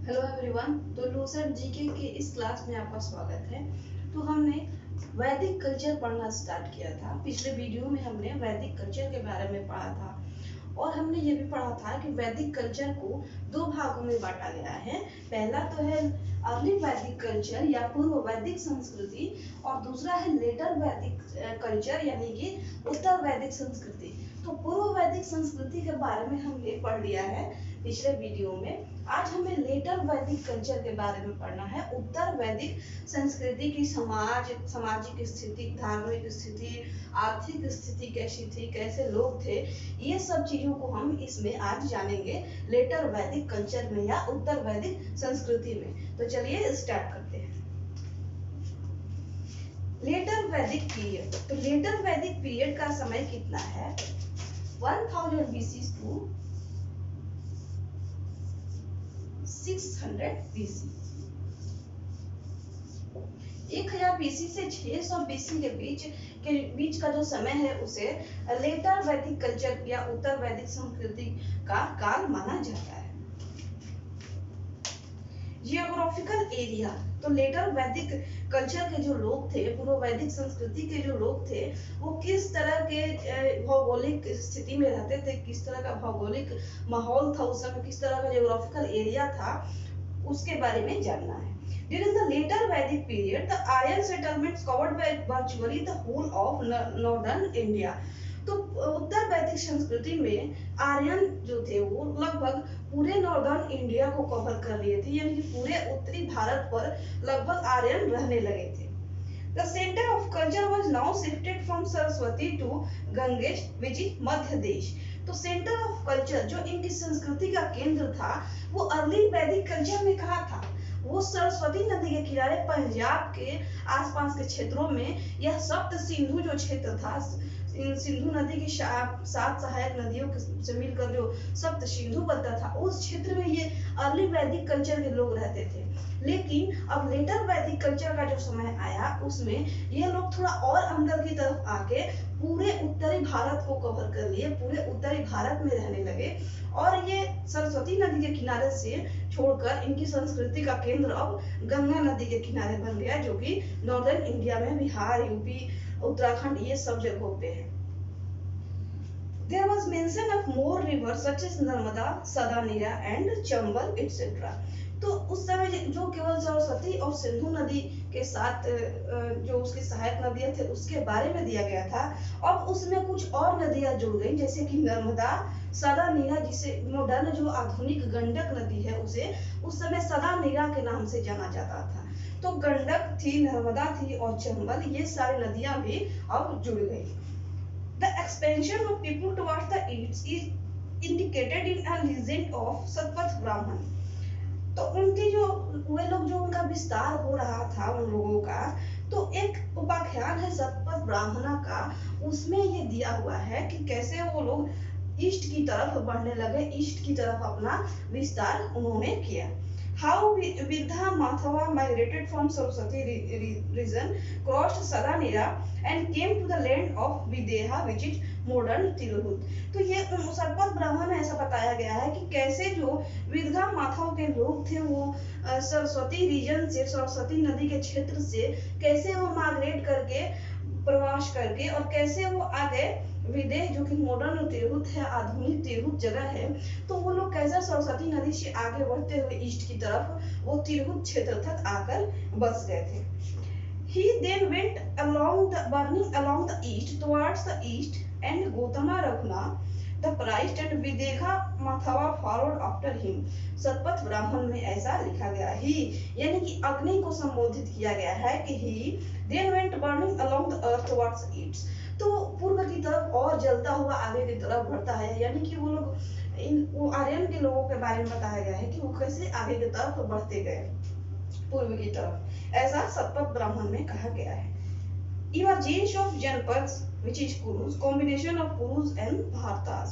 Hello everyone. तो Lucent GK के इस क्लास में आपका स्वागत है। तो हमने वैदिक कल्चर पढ़ना स्टार्ट किया था। पिछले वीडियो में हमने वैदिक कल्चर के बारे में पढ़ा था और हमने ये भी पढ़ा था कि वैदिक कल्चर को दो भागों में बांटा गया है। पहला तो है अर्ली वैदिक कल्चर या पूर्व वैदिक संस्कृति और दूसरा है लेटर वैदिक कल्चर यानी कि उत्तर वैदिक संस्कृति। तो पूर्व वैदिक संस्कृति के बारे में हमने पढ़ लिया है पिछले वीडियो में। आज हमें लेटर वैदिक कल्चर के बारे में पढ़ना है। उत्तर वैदिक संस्कृति की सामाजिक स्थिति, धार्मिक स्थिति, आर्थिक स्थिति कैसी थी, कैसे लोग थे, ये सब चीजों को हम इसमें आज जानेंगे लेटर वैदिक कल्चर में या उत्तर वैदिक संस्कृति में। तो चलिए स्टार्ट करते हैं। Letter Vedic period. तो लेटर वैदिक पीरियड का समय कितना है? 1000 BC टू 600 BC। 1000 BC से 600 BC के बीच का जो समय है उसे लेटर वैदिक कल्चर या उत्तर वैदिक संस्कृति का काल माना जाता है। Geographical area. तो लेटर वैदिक कल्चर के जो लोग थे, पूर्व वैदिक संस्कृति के जो लोग थे, वो किस तरह के भौगोलिक स्थिति में रहते थे, किस तरह का भौगोलिक माहौल था उस समय, किस तरह का जियोग्राफिकल एरिया था, उसके बारे में जानना है। During the later Vedic period, the Aryan settlements covered by virtually the whole of northern India. तो उत्तर वैदिक संस्कृति में आर्यन जो थे वो लगभग पूरे नॉर्दर्न इंडिया को कवर कर लिए थे, यानी कि पूरे उत्तरी भारत पर लगभग आर्यन रहने लगे थे। The center of culture was now shifted from Saraswati to Gangesh, which is मध्य देश। तो सेंटर ऑफ कल्चर जो इनकी संस्कृति का केंद्र था वो अर्ली वैदिक कल्चर में कहा था, वो सरस्वती नदी के किनारे पंजाब के आसपास के क्षेत्रों में, यह सप्त सिंधु जो क्षेत्र था, सिंधु नदी की 7 सहायक नदियों से मिलकर जो सप्त सिंधु बनता था, उस क्षेत्र में ये अर्ली वैदिक कल्चर के लोग रहते थे। लेकिन अब लेटर वैदिक कल्चर का जो समय आया उसमें ये लोग थोड़ा और अंदर की तरफ आके पूरे उत्तरी भारत को कवर कर लिए, पूरे उत्तरी भारत में रहने लगे और ये सरस्वती नदी के किनारे से छोड़कर इनकी संस्कृति का केंद्र अब गंगा नदी के किनारे बन गया, जो कि नॉर्दर्न इंडिया में बिहार, यूपी, उत्तराखंड, ये सब जगहों पे है। There was mention of more rivers such as Narmada, Sadanira and Chambal etc. तो उस समय जो केवल सरस्वती और सिंधु नदी के साथ जो उसकी सहायक नदियां थे उसके बारे में दिया गया था। अब उसमें कुछ और नदियां जुड़ गई, जैसे कि नर्मदा, सदानीरा, जिसे मॉडर्न जो आधुनिक गंडक नदी है उसे उस समय सदानीरा के नाम से जाना जाता था। तो गंडक थी, नर्मदा थी और चंबल, ये सारी नदियां भी अब जुड़ गई। The expansion of people towards the east is indicated in a legend of Shatapatha ब्राह्मण। तो उनके जो वे लोग जो उनका विस्तार हो रहा था उन लोगों का, तो एक उपाख्यान है सतपथ ब्राह्मण का, उसमें ये दिया हुआ है कि कैसे वो लोग ईस्ट की तरफ बढ़ने लगे, ईस्ट की तरफ अपना विस्तार उन्होंने किया। How Vidha Mathava migrated from Saraswati region, crossed Sadanira and came to the land of Videha, which is modern Tirhut. तो ये सतपथ ब्राह्मण में ऐसा बताया गया है कि कैसे जो विदगा माथाव के लोग थे वो सरस्वती रीजन से, सरस्वती नदी के क्षेत्र से कैसे वो माइग्रेट करके, प्रवास करके, और कैसे वो आगे विदेह जो कि मॉडर्न तिरहुत है, आधुनिक तिरहुत जगह है, तो वो लोग कैसे सरस्वती नदी से आगे बढ़ते हुए ईस्ट की तरफ वो तिरहुत क्षेत्र तक आकर बस गए थे। He then went burning along the east towards the east and Gautama Raghuna the priest and Videga Mathava followed after him। Shatapatha ब्राह्मण में ऐसा लिखा गया ही, यानी कि अग्नि को संबोधित किया गया है कि he then went burning along the earth towards east। तो पूर्व की तरफ और जलता हुआ आगे की तरफ बढ़ता है, यानी कि वो लोग वो आर्यन के लोगों के बारे में बताया गया है कि वो कैसे आगे की तरफ बढ़ते गए पूर्व की तरफ, ऐसा सतपथ ब्राह्मण में कहा गया है। Emergence of जनपद which is Kurus, combination of Kurus and Bhartas।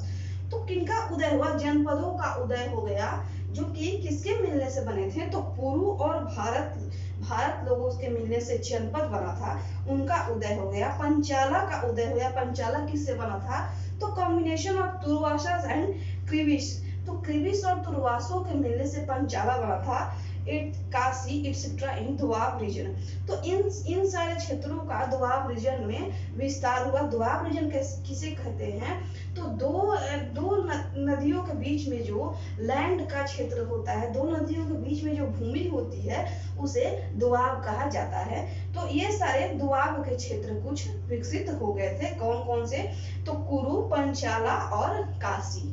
तो किनका उदय हुआ? जनपदों का उदय हो गया, जो कि किसके मिलने से बने थे? तो पुरु और भारत लोगों के मिलने से जनपद बना था, उनका उदय हो गया। पंचाला का उदय हो गया। पंचाला किससे बना था? तो कॉम्बिनेशन ऑफ तुर्वासा एंड क्रिविश। तो तो क्रिविस और तुर्वासों के मिलने से पंचाला बना था, काशी एक्सेट्रा इन दोआब रीजन। तो इन सारे क्षेत्रों का दोआब रीजन में विस्तार हुआ। दोआब रीजन किसे कहते हैं? तो दो नदियों के बीच में जो लैंड का क्षेत्र होता है, दो नदियों के बीच में जो भूमि होती है उसे दोआब कहा जाता है। तो ये सारे दोआब के क्षेत्र कुछ विकसित हो गए थे। कौन कौन से? तो कुरु, पंचाला और काशी।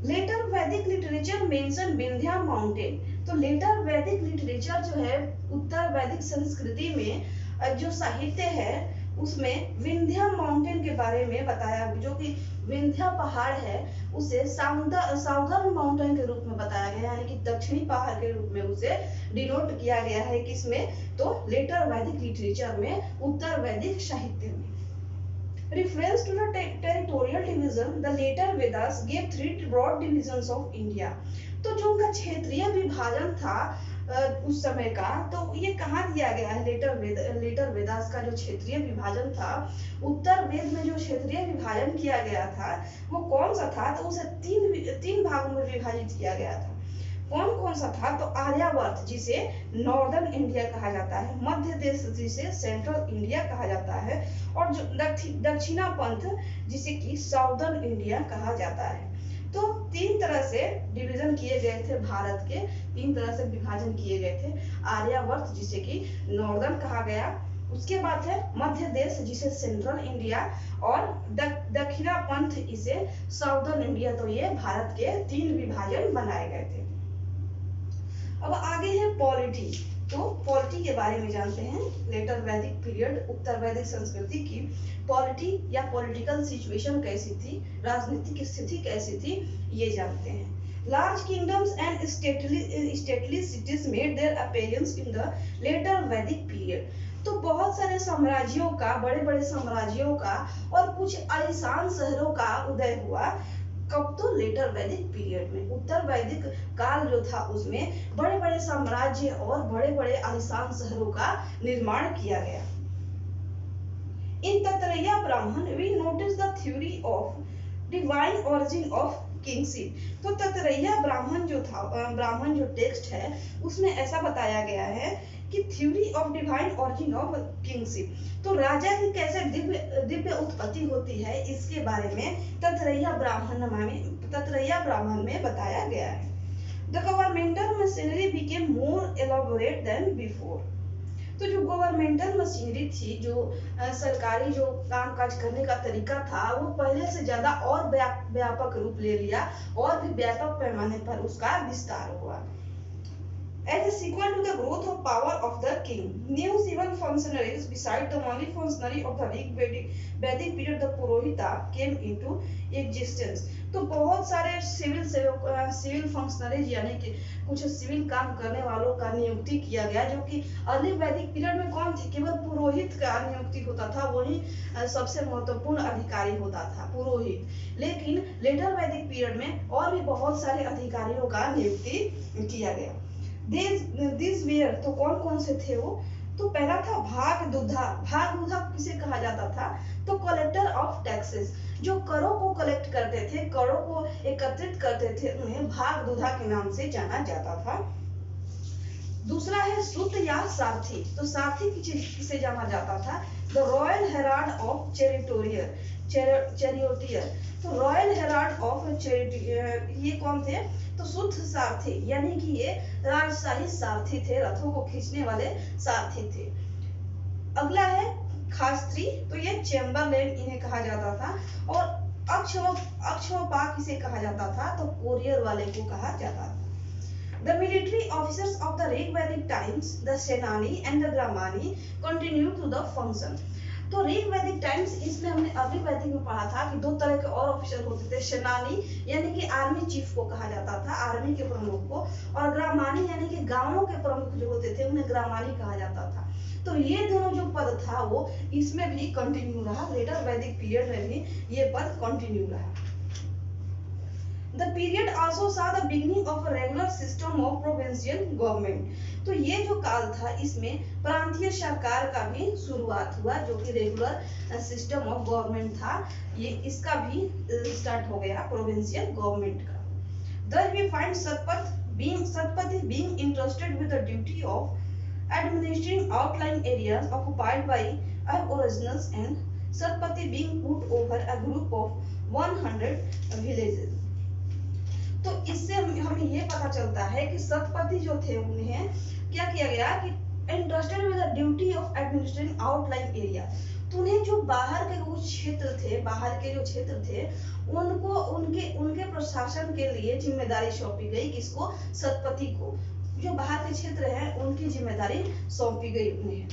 लेटर वैदिक लिटरेचर मेंशन विंध्या माउंटेन। तो लेटर वैदिक लिटरेचर जो है, उत्तर वैदिक संस्कृति में जो साहित्य है उसमें विंध्या माउंटेन के बारे में बताया, जो कि विंध्या पहाड़ है उसे साउदर्न माउंटेन के रूप में बताया गया है, यानी कि दक्षिणी पहाड़ के रूप में उसे डिनोट किया गया है। किसमें? तो लेटर वैदिक लिटरेचर में, उत्तर वैदिक साहित्य में। Reference to the territorial division, the later Vedas gave 3 broad divisions of India. तो जो उनका क्षेत्रीय विभाजन था उस समय का, तो ये कहाँ दिया गया है? लेटर वेदास का जो क्षेत्रीय विभाजन था, उत्तर वेद में जो क्षेत्रीय विभाजन किया गया था वो कौन सा था? तो उसे तीन भागों में विभाजित किया गया था। कौन कौन सा था? तो आर्यावर्त जिसे नॉर्दर्न इंडिया कहा जाता है, मध्य देश जिसे सेंट्रल इंडिया कहा जाता है, और जो दक्षिणा पंथ जिसे कि साउदर्न इंडिया कहा जाता है। तो 3 तरह से डिवीजन किए गए थे भारत के, 3 तरह से विभाजन किए गए थे। आर्यावर्त जिसे कि नॉर्दर्न कहा गया, उसके बाद है मध्य देश जिसे सेंट्रल इंडिया, और दक्षिणा पंथ इसे साउदर्न इंडिया। तो ये भारत के 3 विभाजन बनाए गए थे। अब आगे है पॉलिटी। तो पॉलिटी के बारे में जानते हैं। लेटर वैदिक पीरियड, उत्तर वैदिक संस्कृति की पॉलिटी या पॉलिटिकल सिचुएशन कैसी थी, राजनीतिक स्थिति कैसी थी, ये जानते हैं। Large kingdoms and stately cities made their appearance in the later Vedic period. तो बहुत सारे साम्राज्यों का, बड़े बड़े साम्राज्यों का और कुछ आलीशान शहरों का उदय हुआ। कब? तो लेटर वैदिक पीरियड में, उत्तर वैदिक काल जो था उसमें बड़े बड़े साम्राज्य और बड़े बड़े आलीशान शहरों का निर्माण किया गया। In Taittiriya Brahmana we notice the theory of divine origin of kingship. तो तत्रैया ब्राह्मण जो था, ब्राह्मण जो टेक्स्ट है उसमें ऐसा बताया गया है कि theory of divine origin of kingship, तो राजा की कैसे दिव्य उत्पत्ति होती है इसके बारे में तत्रैया ब्राह्मण में बताया गया है। The governmental machinery became more elaborate than before. तो जो गवर्नमेंटल मशीनरी थी, जो सरकारी जो कामकाज करने का तरीका था, वो पहले से ज्यादा और व्यापक रूप ले लिया और भी व्यापक पैमाने पर उसका विस्तार हुआ। As a sequel to the growth of power of the king, new civil functionaries beside the only functionary of the Vedic period, the Purohita, came into existence. तो बहुत सारे सिविल फंक्शनरीज यानी कि कुछ सिविल काम करने वालों का नियुक्ति किया गया, जो कि अर्ली वैदिक पीरियड में कौन थे? केवल पुरोहित का नियुक्ति होता था, वही सबसे महत्वपूर्ण अधिकारी होता था, पुरोहित। लेकिन लेटर वैदिक पीरियड में और भी बहुत सारे अधिकारियों का नियुक्ति किया गया। These were, तो कौन कौन से थे वो? तो पहला था भागदुधा किसे कहा जाता था? तो कलेक्टर ऑफ टैक्सेस, जो करों को कलेक्ट करते थे, करों को एकत्रित करते थे, उन्हें भागदुधा के नाम से जाना जाता था। दूसरा है सूत या सारथी। तो सारथी किसे जाना जाता था? The royal herald of charioteer. तो रॉयल हेराल्ड ऑफ चैरियोटियर ये कौन थे? तो सूत सारथी, यानी कि ये राजशाही सारथी थे, रथों को खींचने वाले सारथी थे। अगला है खास्त्री, तो ये चैम्बरलेन इन्हें कहा जाता था। और अक्षोपाक किसे कहा जाता था? तो कोरियर वाले को कहा जाता था। The military officers of the Rigvedic times, the Senani and the Gramani, continued to the function. तो ऋग वैदिक टाइम्स, इसमें हमने अभी वैदिक में पढ़ा था कि 2 तरह के और ऑफिसर होते थे। सेनानी यानी कि आर्मी चीफ को कहा जाता था, आर्मी के प्रमुख को, और ग्रामानी यानी कि गांवों के प्रमुख जो होते थे उन्हें ग्रामानी कहा जाता था। तो ये दोनों जो पद था वो इसमें भी कंटिन्यू रहा, लेटर वैदिक पीरियड में भी ये पद कंटिन्यू रहा। The period also saw the beginning of a regular system of provincial government. तो ये जो काल था इसमें प्रांतीय सरकार का भी शुरुआत हुआ, जो कि रेगुलर सिस्टम ऑफ गवर्नमेंट था, ये इसका भी स्टार्ट हो गया प्रोविंशियल गवर्नमेंट का। Thus we find Satpati being entrusted with the duty of administering outlying areas occupied by aboriginals and Satpati being put over a group of 100 villages. तो इससे हमें ये पता चलता है कि सतपति जो थे उन्हें क्या किया गया कि entrusted with the duty of administering outlying area, तो उन्हें जो बाहर के कुछ क्षेत्र थे, बाहर के जो क्षेत्र थे उनको उनके प्रशासन के लिए जिम्मेदारी सौंपी गई। किसको? सतपति को। जो बाहर के क्षेत्र हैं उनकी जिम्मेदारी सौंपी गई उन्हें।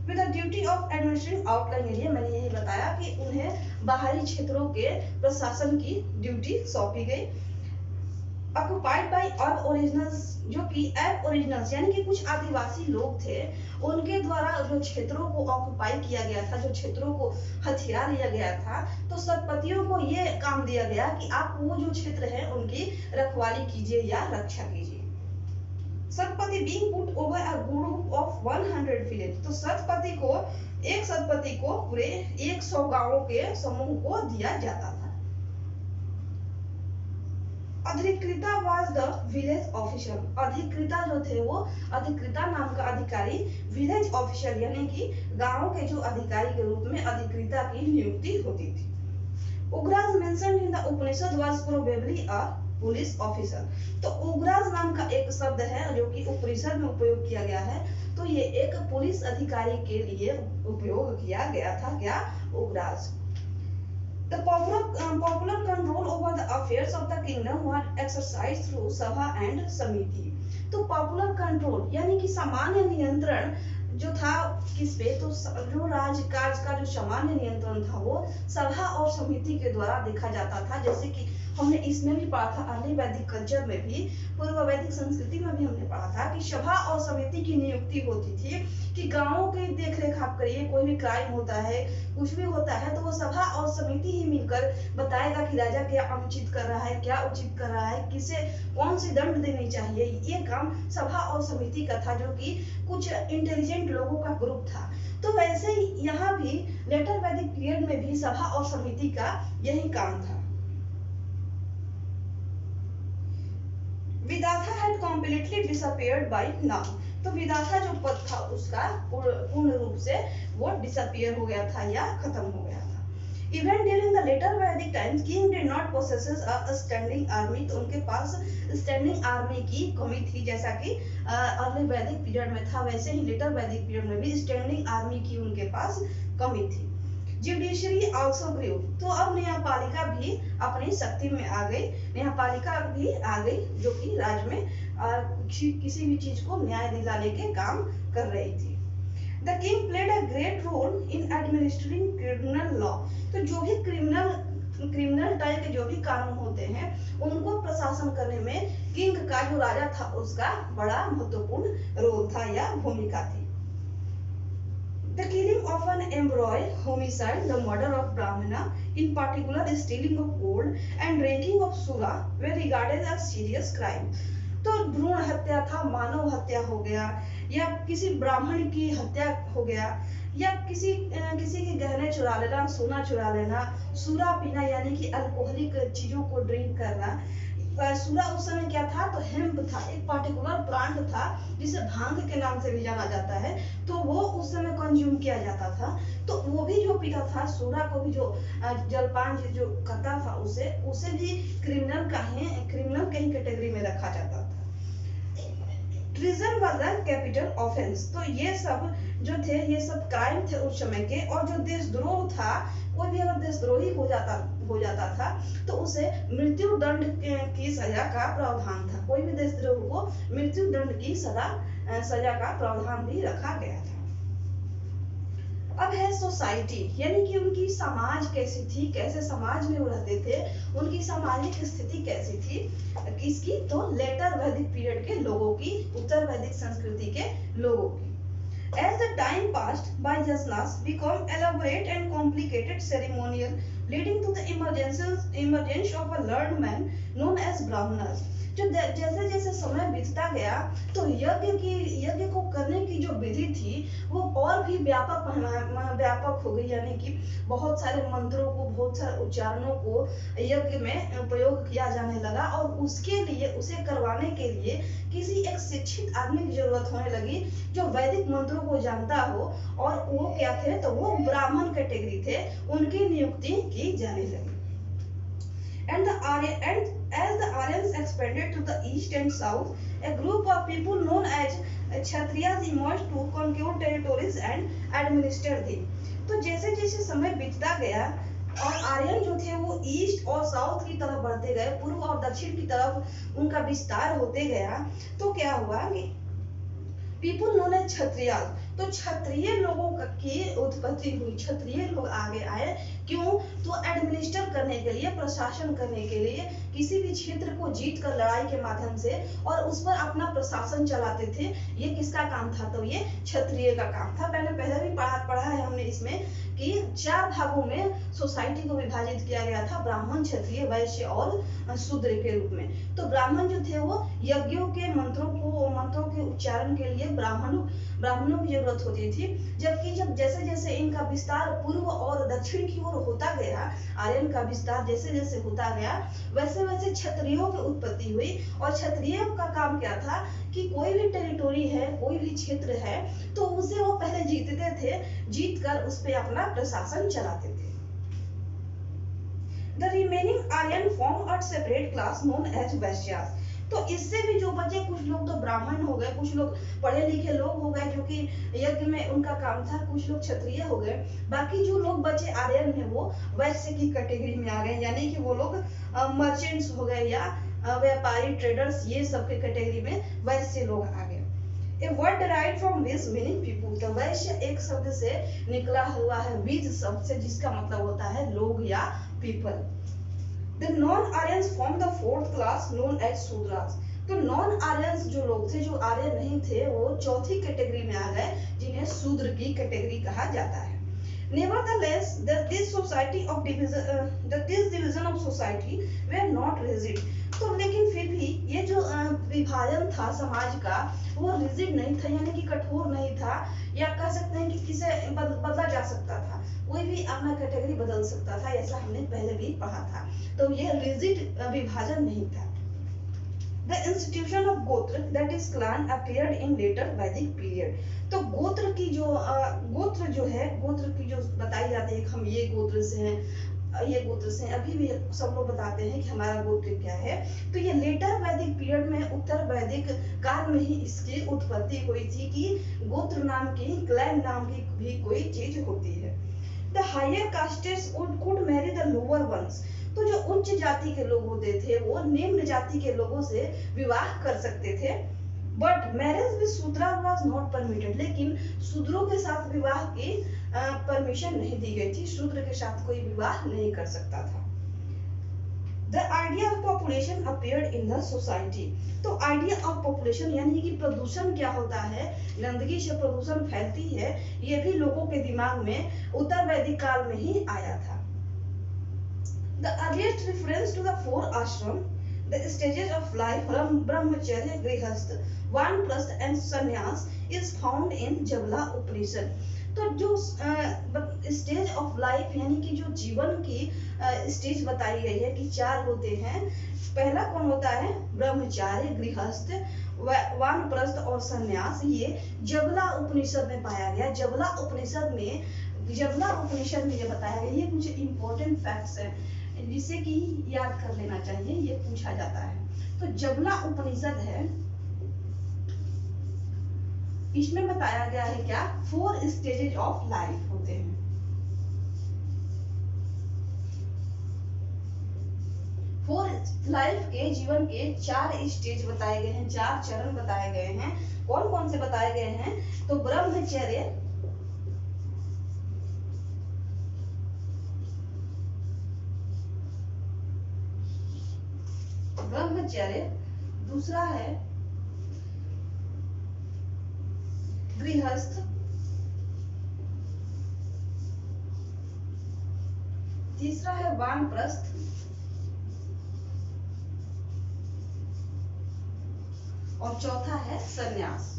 With the duty of administrating outline area, मैंने यही बताया कि उन्हें बाहरी क्षेत्रों के प्रशासन की ड्यूटी सौंपी गई। ऑक्युपाइड बाय अबओरिजिनल्स, जो कि एबओरिजिनल्स यानी कि कुछ आदिवासी लोग थे, उनके द्वारा जो क्षेत्रों को ऑक्युपाई किया गया था, जो क्षेत्रों को हथिया लिया गया था, तो सतपतियों को ये काम दिया गया कि आप वो जो क्षेत्र है उनकी रखवाली कीजिए या रक्षा कीजिए। Satpathy being put over a group of 100 village, तो एक सतपति को पूरे 100 गांवों के समूह को दिया जाता था। अधिकृता वाज द विलेज ऑफिशियल, अधिकृता जो थे वो अधिकृता नाम का अधिकारी, विलेज ऑफिशियल यानी कि गांव के जो अधिकारी के रूप में अधिकृता की नियुक्ति होती थी। Ugraj mentioned in the Upanishad was probably a police officer, तो उग्राज नाम का एक शब्द है जो कि उपनिषद में उपयोग किया गया है, तो ये एक पुलिस अधिकारी के लिए उपयोग किया गया था। क्या? उग्राज। The popular control over the affairs of the kingdom was exercised through सभा and समिति। तो पॉपुलर कंट्रोल यानी कि सामान्य नियंत्रण जो था किस पे? तो जो राजकाज का जो सामान्य नियंत्रण था वो सभा और समिति के द्वारा देखा जाता था। जैसे कि हमने इसमें भी पढ़ा था, अर्ली वैदिक कल्चर में भी, पूर्व वैदिक संस्कृति में भी हमने पढ़ा था कि सभा और समिति की नियुक्ति होती थी कि गांवों की देखरेख आप करिए, कोई भी क्राइम होता है, कुछ भी होता है, तो वो सभा और समिति ही मिलकर बताएगा कि राजा क्या अनुचित कर रहा है, क्या उचित कर रहा है, किसे कौन सी दंड देनी चाहिए। ये काम सभा और समिति का था, जो कि कुछ इंटेलिजेंट लोगों का ग्रुप था। तो वैसे ही यहाँ भी लेटर वैदिक पीरियड में भी सभा और समिति का यही काम था। विदाथा had completely disappeared by now, तो विदाथा जो पद था उसका पूर्ण रूप से वो डिसअपियर हो गया था या खत्म हो गया था। Even during the later Vedic times, king did not possess a standing army, तो उनके पास स्टैंडिंग आर्मी की कमी थी। जैसा कि अर्ली वैदिक पीरियड में था, वैसे ही लेटर वैदिक पीरियड में भी स्टैंडिंग आर्मी की उनके पास कमी थी। जुडिशरी आल्सो ग्रू, तो अब न्यायपालिका भी अपनी शक्ति में आ गई, न्यायपालिका भी आ गई जो कि राज्य में किसी भी चीज को न्याय दिलाने के काम कर रही थी। The king played a great role in administering criminal law, तो जो भी क्रिमिनल टाइप के जो भी कानून होते हैं उनको प्रशासन करने में किंग का, जो राजा था, उसका बड़ा महत्वपूर्ण रोल था या भूमिका थी। The killing of an embryo, homicide, the murder of Brahmana, in particular stealing of gold and drinking of sura, were regarded as serious crime। तो भ्रूण हत्या था, मानव हत्या हो गया, या किसी ब्राह्मण की हत्या हो गया, या किसी के गहने चुरा लेना, सोना चुरा लेना, सूरा पीना यानी कि अल्कोहलिक चीजों को ड्रिंक करना। सूरा उस समय क्या था? तो हेम्प था, एक पार्टिकुलर प्लांट था जिसे भांग के नाम से भी जाना जाता है, तो वो उस समय कंज्यूम किया जाता था। तो वो भी जो पीता था, सूरा को भी जो जलपान जो करता था, उसे भी क्रिमिनल कहीं कैटेगरी में रखा जाता था। Treason was the capital offence, तो ये सब जो थे ये सब क्राइम थे उस समय के। और जो देशद्रोह था, कोई भी अगर देशद्रोही हो जाता था तो उसे मृत्यु दंड की सजा का प्रावधान था। कोई भी देशद्रोह को मृत्यु दंड की सजा का प्रावधान भी रखा गया था। अब है सोसाइटी, यानी कि उनकी समाज कैसी थी, कैसे समाज में वो रहते थे, उनकी सामाजिक स्थिति कैसी थी, किसकी? तो लेटर वैदिक पीरियड के लोगों की, उत्तर वैदिक संस्कृति के लोगों की। As the time passed, by Jasnas become elaborate and complicated ceremonial, leading to the emergence of a learned man known as Brahmanas। जैसे जैसे समय बीतता गया तो यज्ञ को करने की जो विधि थी वो और भी व्यापक हो गई, यानी कि बहुत सारे मंत्रों को, बहुत सारे उच्चारणों को यज्ञ में उपयोग किया जाने लगा, और उसके लिए, उसे करवाने के लिए किसी एक शिक्षित आदमी की जरूरत होने लगी जो वैदिक मंत्रों को जानता हो, और वो क्या थे, तो वो ब्राह्मण कैटेगरी थे, उनकी नियुक्ति की जाने लगी। And as the Aryans expanded to the east and south, a group of people known as Kshatriyas emerged to conquer territories and administer them. तो जैसे जैसे समय बीतता गया और आर्यन जो थे वो ईस्ट और साउथ की तरफ बढ़ते गए, पूर्व और दक्षिण की तरफ उनका विस्तार होते गया, तो क्या हुआ कि पीपुल नोन एज क्षत्रिय, तो क्षत्रिय लोगों की उत्पत्ति हुई, क्षत्रिय लोग आगे आए। क्यों? तो एडमिनिस्टर करने के लिए, प्रशासन करने के लिए, किसी भी क्षेत्र को जीत कर लड़ाई के माध्यम से और उस पर अपना प्रशासन चलाते थे। ये किसका काम था? तो ये क्षत्रिय का काम था। मैंने पहले भी पढ़ा है हमने इसमें कि 4 भागों में सोसाइटी को विभाजित किया गया था, ब्राह्मण, क्षत्रिय, वैश्य और शूद्र के रूप में। तो ब्राह्मण जो थे वो यज्ञों के मंत्रों के उच्चारण के लिए ब्राह्मणों की जरूरत होती थी, जबकि जैसे जैसे इनका विस्तार पूर्व और दक्षिण की ओर होता गया, आर्यन का विस्तार जैसे जैसे होता गया, वैसे वैसे क्षत्रियों की उत्पत्ति हुई। और क्षत्रियों का काम क्या था कि कोई भी टेरिटोरी है, कोई भी क्षेत्र है, तो उसे वो पहले जीतते थे, जीत कर उस पे अपना प्रशासन चलाते थे। The remaining Aryan form a separate class known as Vaishyas. तो इससे भी जो बचे, कुछ लोग तो ब्राह्मण हो गए, कुछ लोग पढ़े लिखे लोग हो गए जो कि यज्ञ में उनका काम था, कुछ लोग क्षत्रिय हो गए, बाकी जो लोग बचे आर्यन में वो वैश्य की कैटेगरी में आ गए, यानी कि वो लोग मर्चेंट्स हो गए या व्यापारी, ट्रेडर्स, ये सब के कैटेगरी में वैश्य लोग आ गए। A word derived from which meaning people, तो वैश्य एक शब्द से निकला हुआ है, विज शब्द से, जिसका मतलब होता है लोग या people. The non-Aryans form the fourth class known as Shudras. तो नॉन आर्यंस जो लोग थे, जो आर्यन नहीं थे, वो चौथी कैटेगरी में आ गए, जिन्हें शूद्र की कैटेगरी कहा जाता है। Nevertheless, this division of society were not rigid. तो लेकिन फिर भी ये जो विभाजन था समाज का, वो रिजिड नहीं था, यानी कि कठोर नहीं था, या कह सकते हैं कि किसे बदला जा सकता था, कोई भी अपना कैटेगरी बदल सकता था, ऐसा हमने पहले भी पढ़ा था। तो ये रिजिड विभाजन नहीं था। The institution of गोत्र, that is clan, appeared in later Vedic period. तो गोत्र की जो बताई जाती है, हम ये गोत्र से हैं, ये गोत्र से, अभी भी सब लोग बताते हैं कि हमारा गोत्र क्या है। तो ये लेटर वैदिक पीरियड में, उत्तर वैदिक काल में ही इसकी उत्पत्ति हुई थी कि गोत्र नाम की, क्लैन नाम की भी कोई चीज होती है। The higher castes could marry the lower ones. तो जो उच्च जाति के लोग होते थे वो निम्न जाति के लोगों से विवाह कर सकते थे। But marriage with Shudra was not permitted, लेकिन शूद्रों के साथ विवाह की परमिशन नहीं दी गई थी, शूद्र के साथ कोई विवाह नहीं कर सकता था। The idea of population appeared in the society. तो idea of population यानी कि प्रदूषण क्या होता है, गंदगी से प्रदूषण फैलती है, ये भी लोगों के दिमाग में उत्तर वैदिक काल में ही आया था। The earliest reference to the 4 ashram, the stages of life from brahmacharya, grihastha, vanprastha and sannyas is found in Jabala Upanishad. तो जो स्टेज ऑफ लाइफ यानी कि जो जीवन की स्टेज बताई गई है कि 4 होते हैं। पहला कौन होता है? ब्रह्मचार्य, गृहस्थ, वानप्रस्थ और सन्यास। ये जबला उपनिषद में पाया गया। जबला उपनिषद में ये बताया गया। ये कुछ इंपॉर्टेंट फैक्ट्स हैं जिसे कि याद कर लेना चाहिए, ये पूछा जाता है। तो जबला उपनिषद है, इसमें बताया गया है क्या, 4 स्टेजेज ऑफ लाइफ होते हैं। लाइफ के, जीवन के 4 स्टेज बताए गए हैं, 4 चरण बताए गए हैं। कौन कौन से बताए गए हैं? तो ब्रह्मचर्य, दूसरा है गृहस्थ, तीसरा है वानप्रस्थ, और चौथा है संन्यास।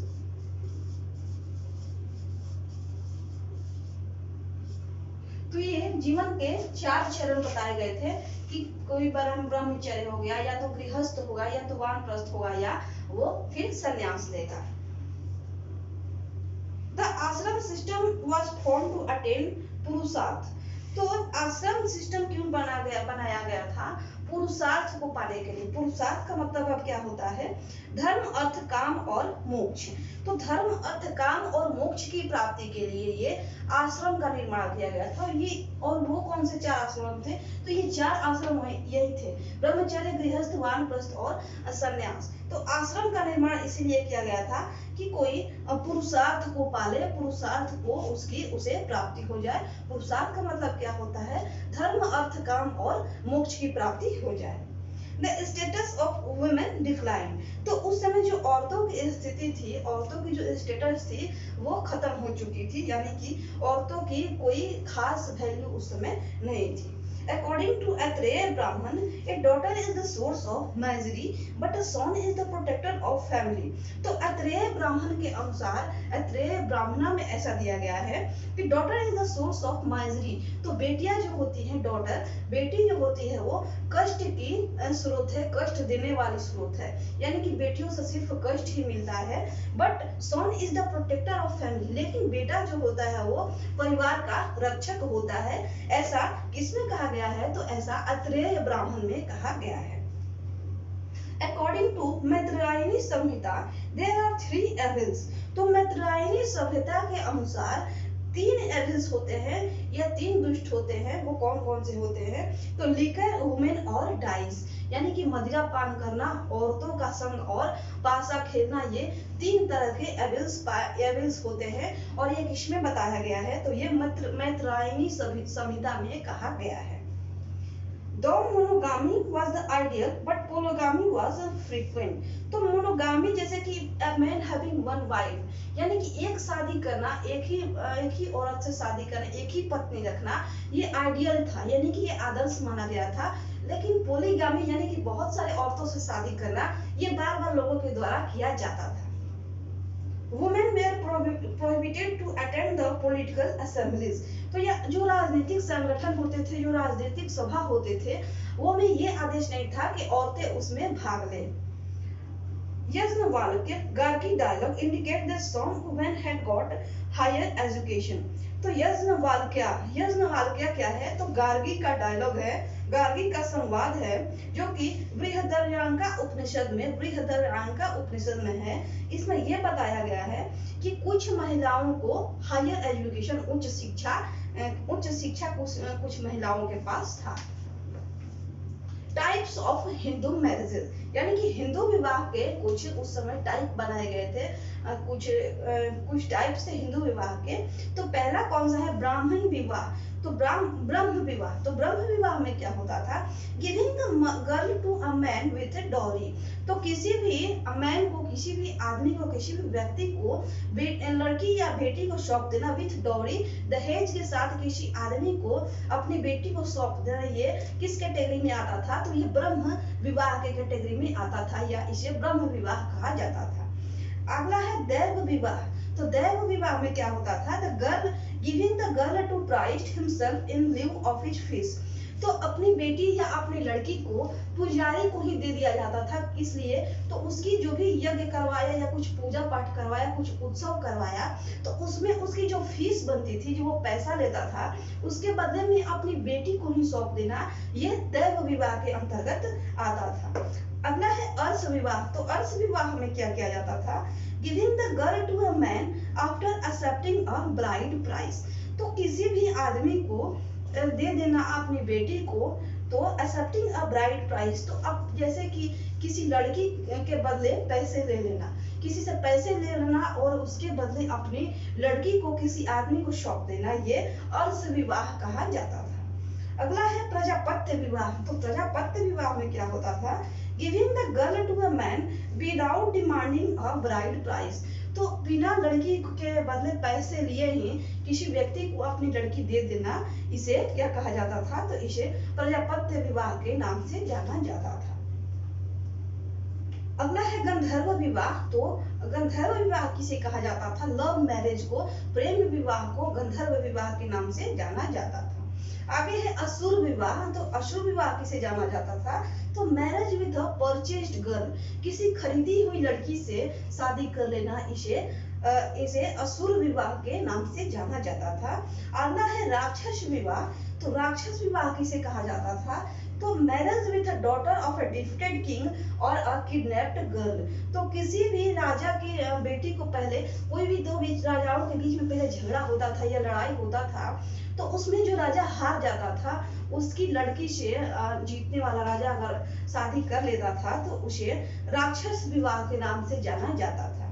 तो ये जीवन के 4 चरण बताए गए थे कि कोई ब्रह्मचर्य हो गया, या तो गृहस्थ होगा, या तो वानप्रस्थ होगा, या वो फिर संन्यास लेगा। The ashram system was form to attain purushartha. तो आश्रम सिस्टम क्यों बनाया गया था? पुरुषार्थ को पाने के लिए। पुरुषार्थ का मतलब अब क्या होता है? धर्म, अर्थ, काम और मोक्ष। तो धर्म, अर्थ, काम और मोक्ष की प्राप्ति के लिए ये आश्रम का निर्माण किया गया था। और वो कौन से 4 आश्रम थे? तो ये 4 आश्रम यही थे, ब्रह्मचर्य, गृहस्थ, वानप्रस्थ और संन्यास। तो आश्रम का निर्माण इसीलिए किया गया था कि कोई पुरुषार्थ को पाले, पुरुषार्थ को उसे प्राप्ति हो जाए। पुरुषार्थ का मतलब क्या होता है? धर्म, अर्थ, काम और मोक्ष की प्राप्ति हो जाए। The status of women declined। तो उस समय जो औरतों की स्थिति थी, औरतों की जो स्टेटस थी वो खत्म हो चुकी थी, यानी कि औरतों की कोई खास वैल्यू उस समय नहीं थी। According to Athreya Brahman, a daughter is the source of misery, but a son is the protector of family। तो अत्रेय ब्राह्मण के अनुसार, अत्रेय ब्राह्मणा में ऐसा दिया गया है कि daughter is the source of misery. तो बेटियां जो होती हैं, डॉटर, बेटी जो होती है वो कष्ट की स्रोत है, कष्ट देने वाली स्रोत है, यानी कि बेटियों से सिर्फ कष्ट ही मिलता है। But son is the protector of family, लेकिन बेटा जो होता है वो परिवार का रक्षक होता है। ऐसा किसमें कहा गया है? तो ऐसा अत्रेय ब्राह्मण में कहा गया है। According to Maitreyi Samhita, there are 3 evils। तो मैत्रेयी संहिता के अनुसार 3 एविल्स होते हैं या 3 दुष्ट होते हैं। वो कौन कौन से होते हैं? तो लिकर, वुमेन और डाइस, यानी कि मदिरा पान करना, औरतों का संग और पासा खेलना, ये 3 तरह के एविल्स होते हैं। और ये किसमें बताया गया है? तो ये मैत्रेयी संहिता में कहा गया है। Though monogamy was the ideal, but polygamy was frequent। तो मोनोगामी जैसे कि a man having one wife, यानी कि एक शादी करना, एक ही औरत से शादी करना, एक ही पत्नी रखना, ये आइडियल था, यानी कि ये आदर्श माना गया था। लेकिन पोलीगामी यानी कि बहुत सारे औरतों से शादी करना, ये बार बार लोगों के द्वारा किया जाता था। Women were prohibited to attend the political assemblies। तो यह जो राजनीतिक संगठन होते थे, जो राजनीतिक सभा होते थे, वो में ये आदेश नहीं था कि औरतें उसमें भाग लें। Yajnavalkya Gargi dialogue indicate that some women had got higher education. तो यज्ञवल्क्य क्या है? तो गार्गी का डायलॉग है, गार्गी का संवाद है, जो कि बृहदारण्यक उपनिषद में है। इसमें यह बताया गया है कि कुछ महिलाओं को हायर एजुकेशन, उच्च शिक्षा कुछ महिलाओं के पास था। टाइप्स ऑफ हिंदू मैरिजेस, यानी कि हिंदू विवाह के कुछ उस समय टाइप बनाए गए थे, कुछ टाइप्स थे हिंदू विवाह के। तो पहला कौन सा है? ब्राह्मण विवाह। तो ब्रह्म विवाह। तो ब्रह्म विवाह में क्या होता था? Giving the girl to a man with dowry. तो किसी भी मैन को, किसी भी आदमी को, किसी भी व्यक्ति को लड़की या बेटी को सौंप देना विथ डॉरी, दहेज के साथ किसी आदमी को अपनी बेटी को सौंप देना, ये किस कैटेगरी में आता था? तो ये ब्रह्म विवाह के कैटेगरी में आता था, या इसे ब्रह्म विवाह कहा जाता था। अगला है दैव विवाह। तो दैव विवाह में क्या होता था? The girl giving the girl to priest himself in lieu of his fees. तो अपनी बेटी या अपनी लड़की को पुजारी को ही दे दिया जाता था। इसलिए तो उसकी जो भी यज्ञ करवाया या कुछ पूजा पाठ करवाया, कुछ उत्सव करवाया, तो उसमें उसकी जो फीस बनती थी, जो वो पैसा लेता था, उसके बदले में अपनी बेटी को ही सौंप देना, ये दैव विवाह के अंतर्गत आता था। अगला है अर्श विवाह। तो अर्श विवाह में क्या किया जाता था? Giving the girl to a man after accepting a bride price. तो किसी भी आदमी को दे देना अपनी बेटी को, तो एक्सेप्टिंग अ ब्राइड प्राइस, तो अब जैसे कि किसी लड़की के बदले पैसे ले लेना, किसी से पैसे ले लेना और उसके बदले अपनी लड़की को किसी आदमी को सौंप देना, ये अर्श विवाह कहा जाता था। अगला है प्रजापत्य विवाह। तो प्रजापत्य विवाह में क्या होता था? Giving the girl to a man without demanding a bride price. तो बिना लड़की के बदले पैसे लिए ही किसी व्यक्ति को अपनी लड़की दे देना, इसे क्या कहा जाता था? तो इसे प्रजापत्य विवाह के नाम से जाना जाता था। अगला है गंधर्व विवाह। तो गंधर्व विवाह किसे कहा जाता था? लव मैरिज को, प्रेम विवाह को गंधर्व विवाह के नाम से जाना जाता था। आगे है असुर विवाह। तो असुर विवाह किसे जाना जाता था? तो marriage with a purchased girl, किसी खरीदी हुई लड़की से शादी कर लेना, इसे असुर विवाह के नाम से जाना जाता था। अगला है राक्षस विवाह। तो राक्षस विवाह किसे कहा जाता था? तो marriage with a daughter of a defeated king और अ किडनैप्ड गर्ल। तो किसी भी राजा की बेटी को, पहले कोई भी दो राजाओं के बीच में पहले झगड़ा होता था या लड़ाई होता था, तो उसमें जो राजा हार जाता था उसकी लड़की से जीतने वाला राजा अगर शादी कर लेता था तो उसे राक्षस विवाह के नाम से जाना जाता था।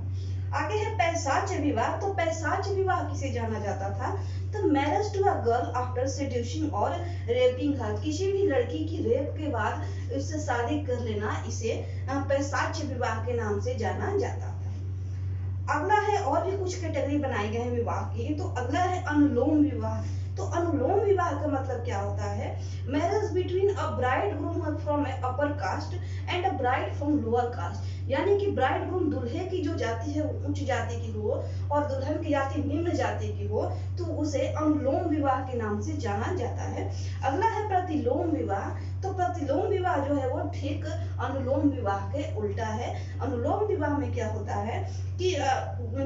आगे है पैशाच विवाह। तो पैशाच विवाह किसे जाना जाता था? तो marriage to a girl after seducing और रेपिंग हर, किसी भी लड़की की रेप के बाद उससे शादी कर लेना, इसे पैशाच विवाह के नाम से जाना जाता था। अगला है, और भी कुछ कैटेगरी बनाई गए हैं विवाह की। तो अगला है अनुलोम विवाह। तो अनुलोम विवाह का मतलब क्या होता है? Marriage between a bride groom from upper caste and a bride from lower caste, यानी कि ब्राइड ग्रूम दूल्हे की जो जाति है वो उच्च जाति की हो और दुल्हन की जाति निम्न जाति की हो, तो उसे अनुलोम विवाह के नाम से जाना जाता है। अगला है प्रतिलोम विवाह। तो प्रतिलोम विवाह जो है वो ठीक अनुलोम विवाह के उल्टा है। अनुलोम विवाह में क्या होता है कि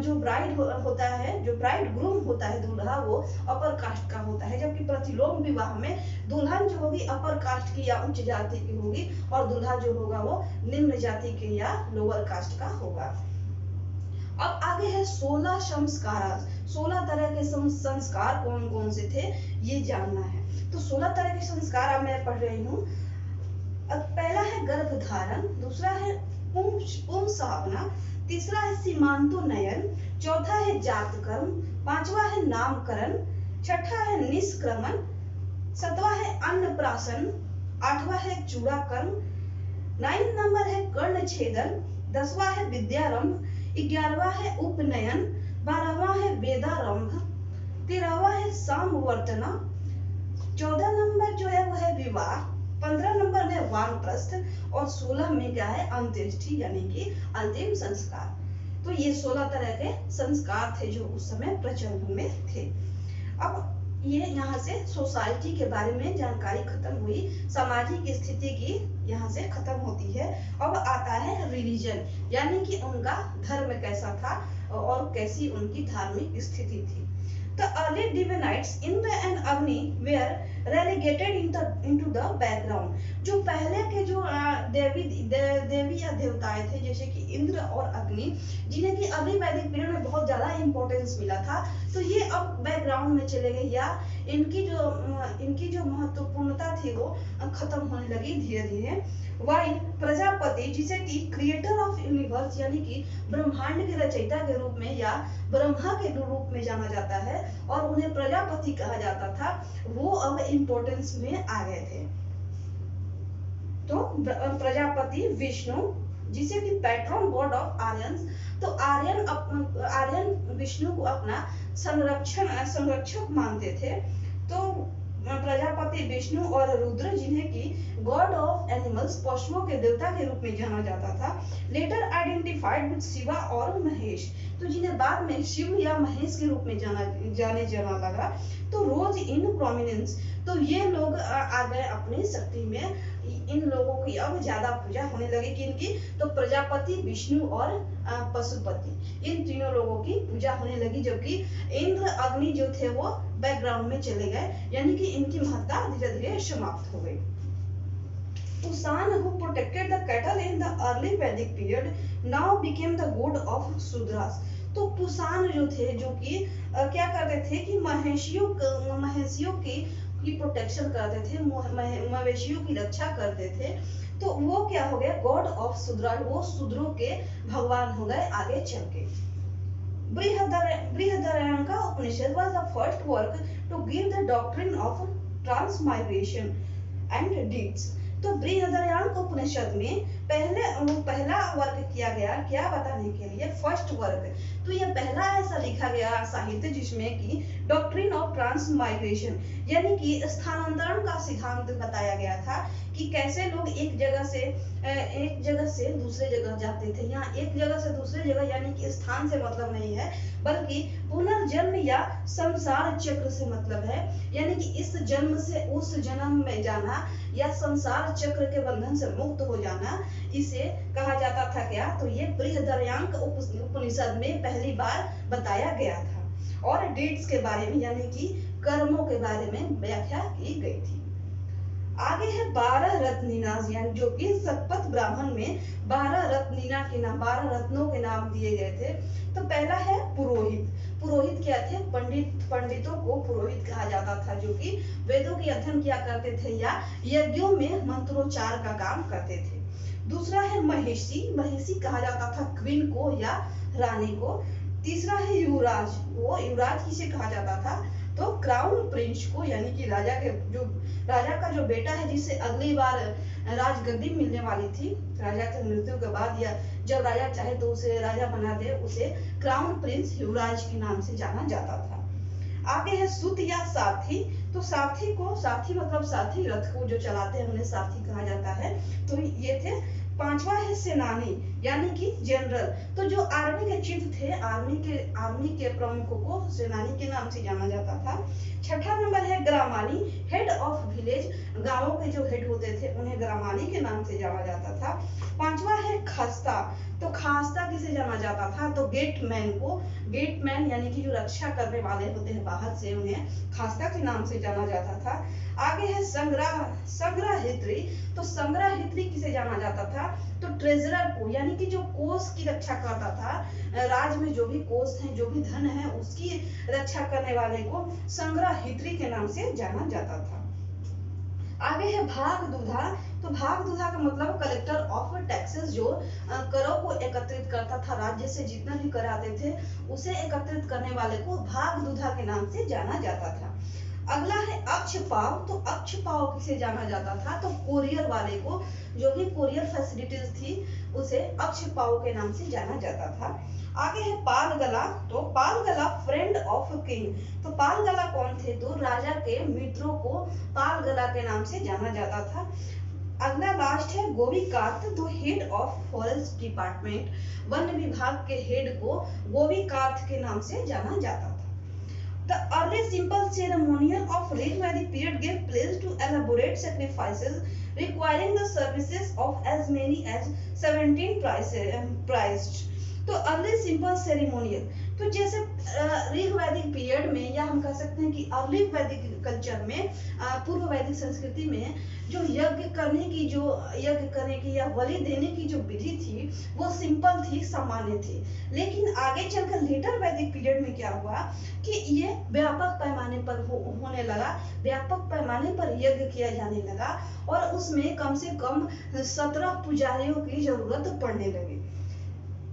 जो ब्राइड होता है, जो ब्राइड ग्रूम होता है दूल्हा, वो अपर कास्ट का होता है, जबकि प्रतिलोम विवाह में दुल्हन जो होगी अपर कास्ट की या उच्च जाति की होगी और दूल्हा जो होगा वो निम्न जाति के या लोअर कास्ट का होगा। अब आगे है 16 संस्कार। 16 तरह के संस्कार कौन कौन से थे ये जानना है। तो 16 तरह के संस्कार अब मैं पढ़ रही हूँ। पहला है गर्भधारण, दूसरा है पुंसवना, तीसरा है सीमांतोन्नयन, चौथा है जातकर्म, पांचवा है नामकरण, छठा है निष्क्रमण, सातवां है अन्नप्राशन, आठवां है चूड़ाकर्म, 9 नंबर है कर्णछेदन, 10वां है विद्यारंभ, 11वां है उपनयन, 12वां है वेदारंभ, 13वां है सामवर्तना, 14 नंबर जो है वो है विवाह, 15 नंबर में वानप्रस्थ और 16 में क्या है अंत्येष्टि यानी कि अंतिम संस्कार। तो ये 16 तरह के संस्कार थे जो उस समय प्रचलन में थे। अब ये यहाँ से सोसाइटी के बारे में जानकारी खत्म हुई, सामाजिक स्थिति की यहाँ से खत्म होती है। अब आता है रिलीजन, यानी कि उनका धर्म कैसा था और कैसी उनकी धार्मिक स्थिति थी। The early divinities Indra and Agni were relegated into the background. जो पहले के जो देवी या देवताएं थे जैसे कि इंद्र और अग्नि, जिन्हें कि अर्ली वैदिक पीरियड में बहुत ज्यादा इंपॉर्टेंस मिला था, तो ये अब बैकग्राउंड में चले गए या इनकी जो महत्वपूर्णता थी वो खत्म होने लगी धीरे धीरे। वाइल प्रजापति, जिसे कि क्रिएटर ऑफ यूनिवर्स यानी कि ब्रह्मांड के रचयिता के रूप में या ब्रह्मा के रूप में जाना जाता है और उन्हें प्रजापति कहा जाता था, वो अब इम्पोर्टेंस में आ गए थे। तो प्रजापति विष्णु, जिसे कि पैट्रन गॉड ऑफ आर्यंस, तो आर्यन विष्णु को अपना संरक्षक मानते थे। तो प्रजापति विष्णु और रुद्र, जिन्हें कि गॉड ऑफ एनिमल्स, पशुओं के देवता के रूप में जाना जाता था, लेटर आइडेंटिफाइड विद शिवा और महेश, तो जिन्हें बाद में शिव या महेश के रूप में जाना लगा, तो रोज इन प्रोमिनेंस, तो ये लोग आ गए अपनी शक्ति में। इन लोगों की अब ज्यादा पूजा होने लगी किनकी? तो प्रजापति, विष्णु और पशुपति, इन तीनों लोगों की पूजा होने लगी, जबकि इंद्र अग्नि जो थे वो बैकग्राउंड में चले गए, यानी कि इनकी महत्ता धीरे धीरे समाप्त हो गई। Pusan, who protected the cattle in the early Vedic period, now became the god of Sudras. तो पुसान जो थे, जो कि क्या करते थे कि महेशियों की प्रोटेक्शन करते थे, मवेशियों की रक्षा करते थे, तो वो क्या हो गए? गॉड ऑफ शूद्रा, वो शूद्रों के भगवान हो गए आगे चल के। Brihadaranyaka Upanishad was the first work to give the doctrine of transmigration and deeds. तो बृहदारण्यक उपनिषद में पहला वर्ग किया गया क्या बताने के लिए, फर्स्ट वर्ग। तो ये पहला ऐसा लिखा गया साहित्य जिसमें कि डॉक्ट्रिन ऑफ ट्रांसमाइग्रेशन यानी कि स्थानांतरण का सिद्धांत बताया गया था कि कैसे लोग एक जगह से दूसरे जगह जाते थे। यहाँ एक जगह से दूसरे जगह यानी कि स्थान से मतलब नहीं है, बल्कि पुनर्जन्म या संसार चक्र से मतलब है, यानी कि इस जन्म से उस जन्म में जाना या संसार चक्र के बंधन से मुक्त हो जाना, इसे कहा जाता था क्या, तो ये बृहदारण्यक उपनिषद में पहली बार बताया गया था। और डीड्स के बारे में यानी कि कर्मों के बारे में व्याख्या की गई थी। आगे है 12 रत्निना, यानी जो कि शतपथ ब्राह्मण में 12 रत्निना के नाम, 12 रत्नों के नाम दिए गए थे। तो पहला है पुरोहित। पुरोहित क्या थे, पंडितों को पुरोहित कहा जाता था, जो कि वेदों की अध्ययन किया करते थे या यज्ञों में मंत्रोच्चार का काम करते थे। दूसरा है महिषी। महिषी कहा जाता था क्वीन को या रानी को। तीसरा है युवराज। वो युवराज किसे कहा जाता था, तो क्राउन प्रिंस को, यानी कि राजा का जो बेटा है जिसे अगली बार राजगद्दी मिलने वाली थी राजा की मृत्यु के बाद, या जब राजा चाहे तो उसे राजा बना दे, उसे क्राउन प्रिंस युवराज के नाम से जाना जाता था। आगे है सूत या सारथी। तो सारथी मतलब सारथी, रथ को जो चलाते हैं उन्हें सारथी कहा जाता है। तो ये थे। पांचवा है सेनानी यानी कि जनरल। तो जो आर्मी के चीफ थे, आर्मी के प्रमुखों को सेनानी के नाम से जाना जाता था। छठा नंबर है ग्रामानी, हेड ऑफ विलेज। गांवों के जो हेड होते थे उन्हें ग्रामानी के नाम से जाना जाता था। पांचवा है खस्ता। तो खास्ता किसे जाना जाता था, तो गेटमैन को, गेटमैन यानी कि जो रक्षा करने वाले होते हैं बाहर से, उन्हें खास्ता के नाम से जाना जाता था। आगे है संग्रहित्री। तो संग्रहित्री किसे जाना जाता था, तो ट्रेजरर को, यानी कि जो कोष की रक्षा करता था, राज्य में जो भी कोष है, जो भी धन है, उसकी रक्षा करने वाले को संग्रहित्री के नाम से जाना जाता था। आगे है भागदूधा। तो भागदूधा का मतलब कलेक्टर ऑफ टैक्सेस, जो करों को एकत्रित करता था, राज्य से जितना भी कर आते थे उसे एकत्रित करने वाले को भागदूधा के नाम से जाना जाता था। अगला है अक्षपाव। तो अक्षपाव किसे जाना जाता था, तो कोरियर वाले को, जो भी कोरियर फैसिलिटीज थी उसे अक्षपाव के नाम से जाना जाता था। आगे है पालगला। तो पालगला फ्रेंड ऑफ किंग। तो पालगला कौन थे, तो राजा के मित्रों को पालगला के नाम से जाना जाता था। अगला लास्ट है गोविकार्त। तो head of forest department, one विभाग के हेड को गोविकार्त के नाम से जाना जाता था। The early simple ceremonial of Rig-Vedic period gave place to elaborate sacrifices requiring the services of as many as 17 priests. तो अर्ली सिंपल सेरेमोनियल, तो जैसे ऋग वैदिक पीरियड में, या हम कह सकते हैं कि अर्ली वैदिक कल्चर में, पूर्व वैदिक संस्कृति में जो यज्ञ करने की या बलि देने की जो विधि थी वो सिंपल थी, सामान्य थी। लेकिन आगे चलकर लेटर वैदिक पीरियड में क्या हुआ कि ये व्यापक पैमाने पर होने लगा, व्यापक पैमाने पर यज्ञ किया जाने लगा, और उसमें कम से कम 17 पुजारियों की जरूरत पड़ने लगी।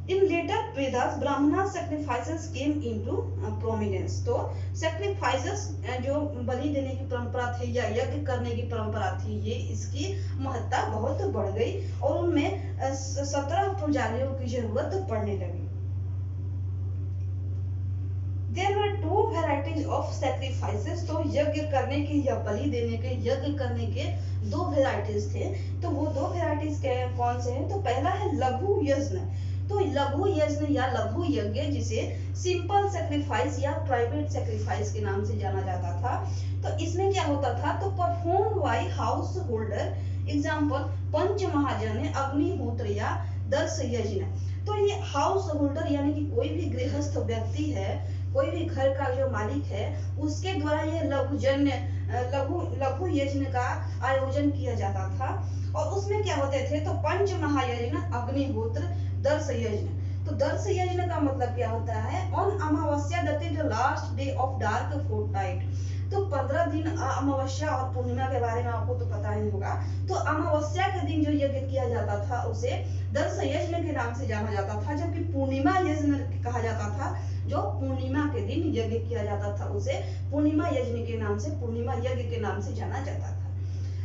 In later Vedas, Brahmana sacrifices came into prominence. तो sacrifices जो बलि देने की परंपरा थी या यज्ञ करने की परंपरा थी, ये इसकी महत्ता बहुत बढ़ गई और उनमें 17 पुजारियों की जरूरत पड़ने लगी। There were 2 varieties of sacrifices. तो यज्ञ करने के या बलि देने के, यज्ञ करने के 2 वेराइटीज थे। तो वो 2 वेराइटीज कौन से हैं, तो पहला है लघु यज्ञ। तो लघु यज्ञ या लघु यज्ञ जिसे सिंपल सेक्रीफाइस या प्राइवेट सेक्रीफाइस के नाम से जाना जाता था। तो इसमें क्या होता था, तो perform by householder, example पंच महाजन, अग्निहोत्र या दर्श यज्ञ। तो ये हाउस होल्डर यानी कि कोई भी गृहस्थ व्यक्ति है, कोई भी घर का जो मालिक है, उसके द्वारा ये लघु यज्ञ का आयोजन किया जाता था। और उसमें क्या होते थे, तो पंच महायज्ञ, अग्निहोत्र, दर्श यज्ञ। तो दर्श यज्ञ का मतलब क्या होता है, on Amavasya that is the last day of dark fortnight. तो 15 दिन अमावस्या और पूर्णिमा के बारे में आपको तो पता ही होगा। तो अमावस्या के दिन जो यज्ञ किया जाता था उसे दर्श यज्ञ के नाम से जाना जाता था, जबकि पूर्णिमा यज्ञ कहा जाता था, जो पूर्णिमा के दिन यज्ञ किया जाता था उसे पूर्णिमा यज्ञ के नाम से, पूर्णिमा यज्ञ के नाम से जाना जाता था।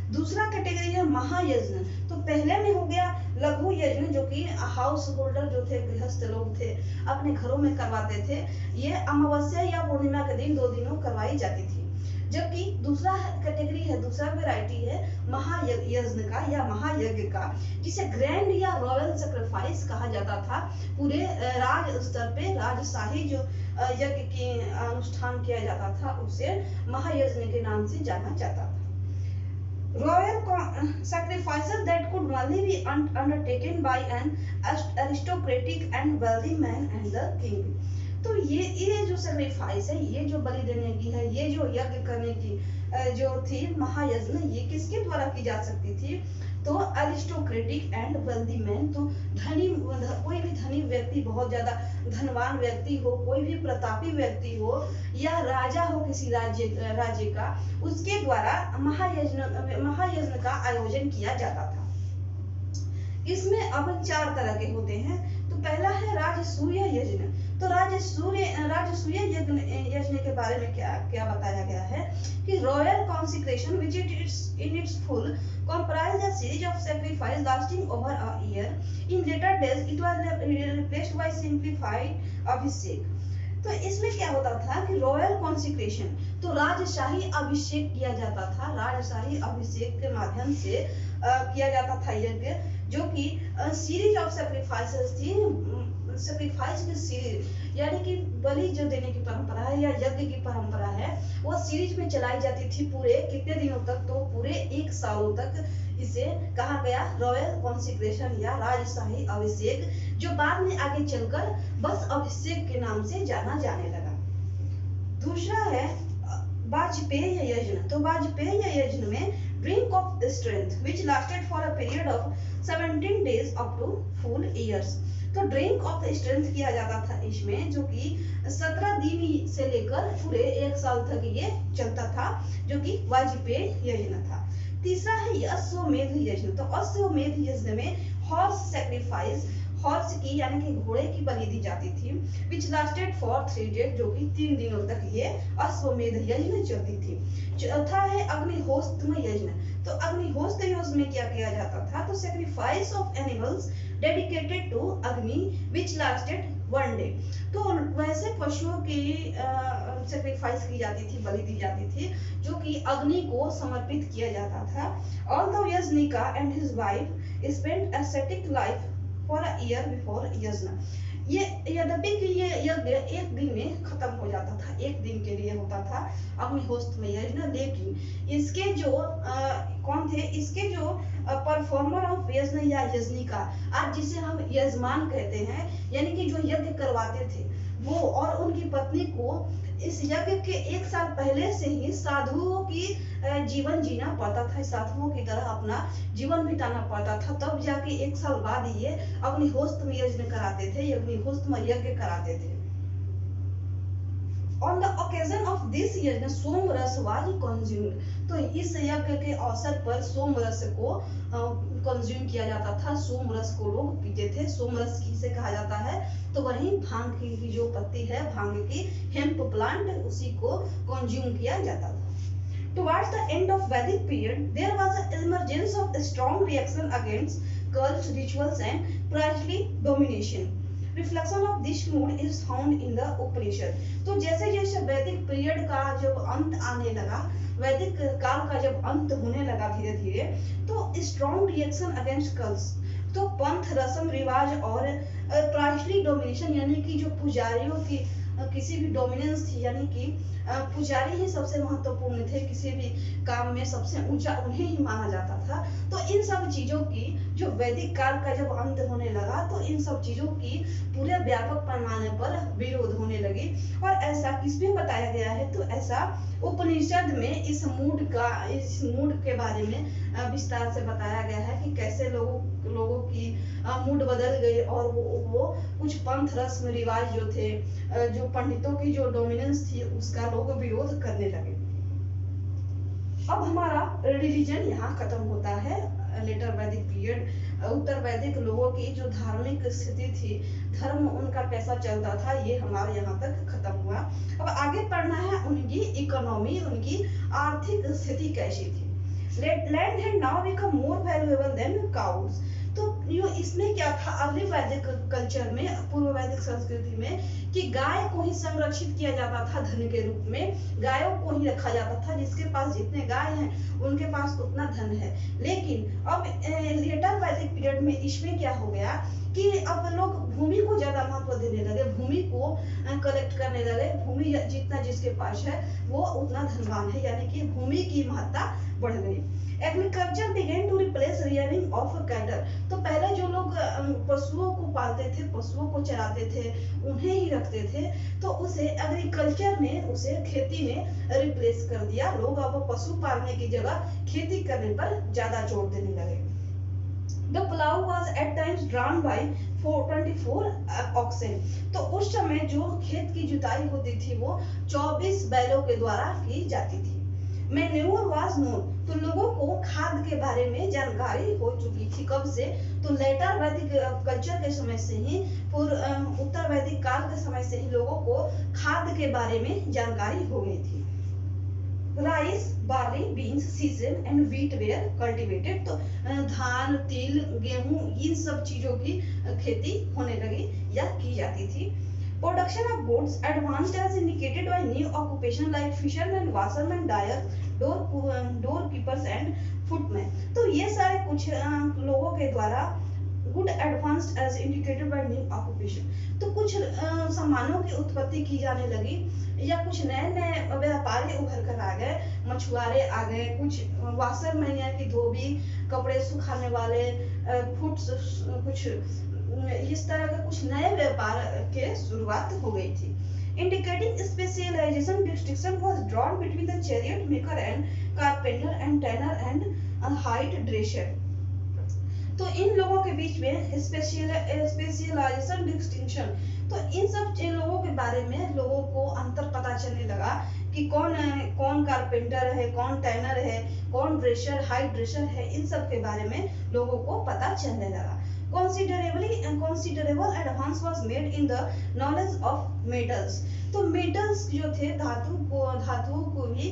दूसरा कैटेगरी है महायज्ञ। तो पहले में हो गया लघु यज्ञ, जो कि हाउस होल्डर जो थे, गृहस्थ लोग थे, अपने घरों में करवाते थे। ये अमावस्या या पूर्णिमा के दिन 2 दिनों करवाई जाती थी। जबकि दूसरा कैटेगरी है, दूसरा वैरायटी है महायज्ञ का या महायज्ञ का, जिसे ग्रैंड या रॉयल सैक्रिफाइस कहा जाता था। पूरे राज स्तर पे राजशाही जो यज्ञ के अनुष्ठान किया जाता था, उसे महायज्ञ के नाम से जाना जाता था। Royal sacrifices that could only be undertaken by an aristocratic and wealthy man and the king. तो ये जो सेक्रीफाइस है, ये जो बलि देने की है, ये जो यज्ञ करने की जो थी महायज्ञ, ये किसके द्वारा की जा सकती थी? तो अरिस्टोक्रेटिक एंड वेल्दी मैन, तो धनी, कोई भी धनी व्यक्ति, बहुत ज्यादा धनवान व्यक्ति हो, कोई भी प्रतापी व्यक्ति हो, या राजा हो किसी राज्य का, उसके द्वारा महायज्ञ का आयोजन किया जाता था। इसमें अब 4 तरह के होते हैं। तो पहला है राजसूय यज्ञ। तो राजसूय यज्ञ के बारे में क्या बताया गया है कि royal consecration which in its full comprised a series of sacrifices lasting over a year. In later days, it was replaced by simplified अभिषेक। तो इसमें क्या होता था कि रॉयल कॉन्सिक्रेशन, तो राजशाही अभिषेक किया जाता था। राजशाही अभिषेक के माध्यम से किया जाता था यज्ञ, जो कि सीरीज ऑफ सैक्रिफाइसेस थी। सैक्रिफाइस की सीरीज, यानी कि बलि जो देने की परंपरा है या यज्ञ की परंपरा है, वो सीरीज में चलाई जाती थी। पूरे कितने दिनों तक? तो पूरे 1 सालों तक इसे कहा गया रॉयल कॉन्सिक्रेशन या राजशाही अभिषेक, जो बाद में आगे चलकर बस अभिषेक के नाम से जाना जाने लगा। दूसरा है वाजपेय यज्ञ। तो वाजपेय यज्ञ में drink of strength which lasted for a period of 17 days up to full years. तो ड्रिंक ऑफ स्ट्रेंथ किया जाता था इसमें, जो कि 17 दिन से लेकर पूरे 1 साल तक ये चलता था, जो कि वाजपेय यज्ञ था। तीसरा है अश्वमेध यज्ञ। तो अश्वमेध यज्ञ में हॉर्स सैक्रिफाइस, हॉर्स की यानी कि घोड़े की बलि दी जाती थी, विच लास्टेड फॉर 3 days, जो कि 3 दिनों तक ये अश्वमेध यज्ञ चलती थी। चौथा है अग्निहोत्र यज्ञ। तो अग्निहोत्र यज्ञ में क्या किया जाता था? तो sacrifice of animals dedicated to Agni which lasted 1 day। तो वैसे पशुओं की सैक्रिफाइस की जाती थी, बलि दी जाती थी, जो कि अग्नि को समर्पित किया जाता था। ऑल्दो यज्ञिका and his wife spent ascetic life for a year before यज्ञ। ये यद्यपि कि ये यज्ञ 1 दिन में खत्म हो जाता था, 1 दिन के लिए होता था अग्निहोत्र में यज्ञ, लेकिन इसके जो कौन थे? इसके जो परफॉर्मर ऑफ यज्ञ या यज्ञिका, आज जिसे हम यजमान कहते हैं, यानी कि जो यज्ञ करवाते थे, वो और उनकी पत्नी को इस यज्ञ के 1 साल पहले से ही साधुओं की जीवन जीना पड़ता था, साधुओं की तरह अपना जीवन बिताना पड़ता था। तब जाके 1 साल बाद ये अग्निहोत्र यज्ञ कराते थे, अग्निहोत्र यज्ञ कराते थे। On the occasion of this यज्ञ सोम रस was consumed। तो इस यज्ञ के अवसर पर सोम रस को कंज्यूम किया जाता था, सोम रस को लोग पीते थे। सोम रस किसे कहा जाता है? तो वही भांग की जो पत्ती है, भांग की हेम्प प्लांट, उसी को कंज्यूम किया जाता था। Towards the end of Vedic period, there was an emergence of a strong reaction against cults, rituals and priestly domination. Reflection of this mood is found in the Upanishad। तो जैसे जैसे वैदिक period का जब अंत आने लगा, वैदिक काल का जब अंत होने लगा धीरे धीरे, तो स्ट्रॉन्ग रिएक्शन अगेंस्ट कल्ट्स, तो पंथ, रस्म रिवाज और प्राइस्टली डोमिनेशन, यानी कि जो पुजारियों की किसी भी डोमिनेंस थी, यानी कि पुजारी ही सबसे महत्वपूर्ण थे, किसी भी काम में सबसे ऊंचा उन्हें ही माना जाता था। तो इन सब चीजों की जो वैदिक काल का जब अंत होने लगा, तो इन सब चीजों की पूरे व्यापक पैमाने पर विरोध होने लगी। और ऐसा किसमें बताया गया है? तो ऐसा उपनिषद में इस मूड के बारे में विस्तार से बताया गया है कि कैसे लोगों की मूड बदल गई और वो कुछ पंथ, रस्म रिवाज जो थे, जो पंडितों की जो डोमिनेंस थी, उसका लोग विरोध करने लगे। अब हमारा रिलीजन यहाँ खत्म होता है। लेटर वैदिक पीरियड, उत्तर वैदिक लोगों की जो धार्मिक स्थिति थी, धर्म उनका कैसा चलता था, ये हमारे यहाँ तक खत्म हुआ। अब आगे पढ़ना है उनकी इकोनॉमी, उनकी आर्थिक स्थिति कैसी थी। Land had now become more valuable than cows. तो यो इसमें क्या था अर्ली वैदिक कल्चर में, पूर्व वैदिक संस्कृति में, कि गाय को ही संरक्षित किया जाता था धन के रूप में, गायों को ही रखा जाता था, जिसके पास जितने गाय हैं उनके पास उतना धन है। लेकिन अब लेटर वैदिक पीरियड में इसमें क्या हो गया कि अब लोग भूमि को ज्यादा महत्व देने लगे, भूमि को कलेक्ट करने लगे, भूमि जितना जिसके पास है वो उतना धनवान है, यानी कि भूमि की महत्ता बढ़ गई। Agriculture began to replace rearing of cattle. तो पहले जो लोग पशुओं को पालते थे, पशुओं को चराते थे, उन्हें ही रखते थे, तो उसे एग्रीकल्चर ने, उसे खेती ने रिप्लेस कर दिया। लोग अब पशु पालने की जगह खेती करने पर ज्यादा जोर देने लगे। The plow was at times drawn by 24 oxen। तो उस समय जो खेत की जुताई होती थी वो 24 बैलों के द्वारा की जाती थी। Manure was known। तो लोगों को खाद के बारे में जानकारी हो चुकी थी। कब से? तो लेटर वैदिक कल्चर के समय से ही, उत्तर वैदिक काल के समय से ही लोगों को खाद के बारे में जानकारी हो गई थी। Rice, barley, beans, sesame and wheat were cultivated. तो धान, तिल, गेहूं, इन सब चीजों की खेती होने लगी या की जाती थी। Production of goods advanced as indicated by new occupation like fisherman, washerman, dyer, doorkeepers and footman. तो ये सारे कुछ लोगों के द्वारा good advanced as indicated by new occupation. तो कुछ सामानों की उत्पत्ति की जाने लगी, या कुछ नए नए व्यापारी उभर कर आ गए, मछुआरे आ गए, कुछ वाशरमैन यानी कि धोबी, कपड़े सुखाने वाले, कुछ इस तरह के कुछ नए व्यापार के शुरुआत हो गई थी। Indicating specialization, distinction was drawn between the chariot maker and carpenter and tanner and hide dresser। तो इन लोगों के बीच में स्पेशलाइजेशन, डिस्टिंक्शन, तो इन सब लोगों के बारे में लोगों को अंतर पता चलने लगा कि कौन कारपेंटर है, कौन टैनर है, कौन ड्रेसर, हाई ड्रेसर है, इन सब के बारे में लोगों को पता चलने लगा। Considerable advance was made in the knowledge of metals। तो मेटल्स जो थे, धातुओं को भी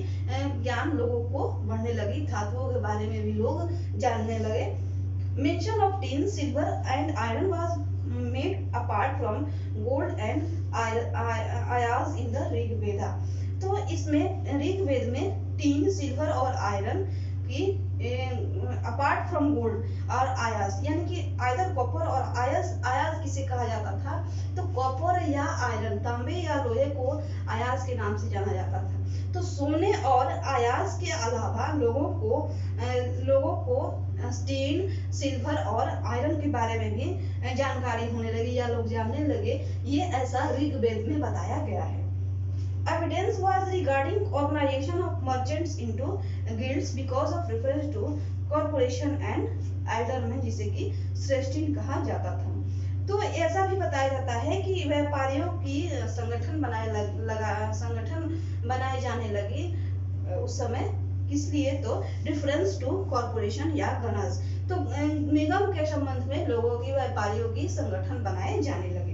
ज्ञान लोगों को बढ़ने लगी, धातुओं के बारे में भी लोग जानने लगे। Mention of tin, silver and iron was made apart from gold and ayas in the Rig वेदा। तो इसमें ऋग वेद में टीन, सिल्वर और आयरन की अपार्ट फ्रॉम गोल्ड और आयास, यानी कि आइदर कॉपर और आयस। आयास किसे कहा जाता था? तो कॉपर या आयरन, तांबे या लोहे को आयास के नाम से जाना जाता था। तो सोने और आयास के अलावा लोगों को स्टील, सिल्वर और आयरन के बारे में भी जानकारी होने लगी या लोग जानने लगे। ये ऐसा ऋग्वेद में बताया गया है। Evidence was regarding organization of merchants into guilds because of reference to corporation and aldermen, जिसे कि श्रेष्ठीन कहा जाता था। तो ऐसा भी बताया जाता है कि व्यापारियों की संगठन बनाए जाने लगे उस समय। किस लिए? तो डिफरेंस टू कॉर्पोरेशन या गणज। तो निगम के संबंध में लोगों की, व्यापारियों की संगठन बनाए जाने लगे।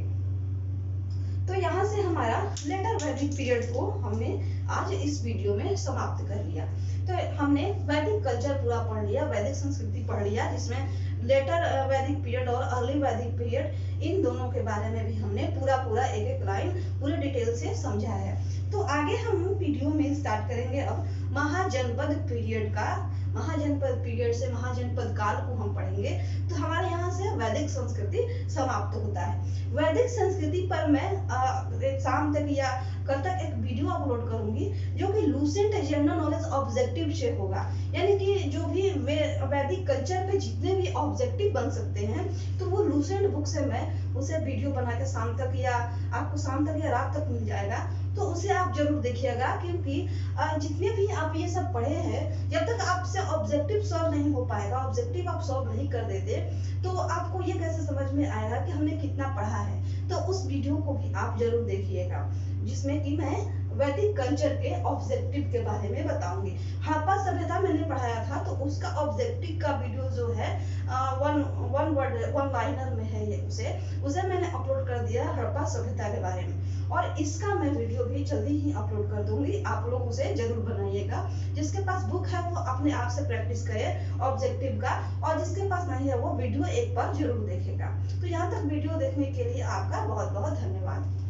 तो यहाँ से हमारा लेटर वैदिक पीरियड को हमने आज इस वीडियो में समाप्त कर लिया। तो हमने वैदिक कल्चर पूरा पढ़ लिया, वैदिक संस्कृति पढ़ लिया, जिसमें लेटर वैदिक पीरियड और अर्ली वैदिक पीरियड, इन दोनों के बारे में भी हमने पूरा एक एक लाइन पूरे डिटेल से समझा है। तो आगे हम वीडियो में स्टार्ट करेंगे अब महाजनपद पीरियड का। महाजनपद पीरियड से महाजनपद काल को हम पढ़ेंगे। तो हमारे यहाँ से वैदिक संस्कृति समाप्त होता है। वैदिक संस्कृति पर मैं शाम तक या कल तक एक वीडियो अपलोड करूंगी, जो कि लूसेंट जनरल नॉलेज ऑब्जेक्टिव से होगा, यानी कि जो भी वैदिक कल्चर पे जितने भी ऑब्जेक्टिव बन सकते हैं, तो वो लूसेंट बुक से मैं उसे वीडियो बना के शाम तक या आपको शाम तक या रात तक मिल जाएगा। तो उसे आप जरूर देखिएगा, क्योंकि जितने भी आप ये सब पढ़े हैं, जब तक आपसे ऑब्जेक्टिव सॉल्व नहीं हो पाएगा, ऑब्जेक्टिव आप सॉल्व नहीं कर देते, तो आपको ये कैसे समझ में आएगा कि हमने कितना पढ़ा है। तो उस वीडियो को भी आप जरूर देखिएगा, जिसमें कि मैं वैदिक कल्चर के ऑब्जेक्टिव के बारे में बताऊंगी। हड़प्पा सभ्यता मैंने पढ़ाया था, तो उसका ऑब्जेक्टिव का वीडियो जो है वन लाइनर में है, ये उसे मैंने अपलोड कर दिया हड़प्पा सभ्यता के बारे में, और इसका मैं वीडियो भी जल्दी ही अपलोड कर दूंगी। आप लोग उसे जरूर बनाइएगा। जिसके पास बुक है वो अपने आप से प्रैक्टिस करे ऑब्जेक्टिव का, और जिसके पास नहीं है वो वीडियो एक बार जरूर देखेगा। तो यहाँ तक वीडियो देखने के लिए आपका बहुत बहुत धन्यवाद।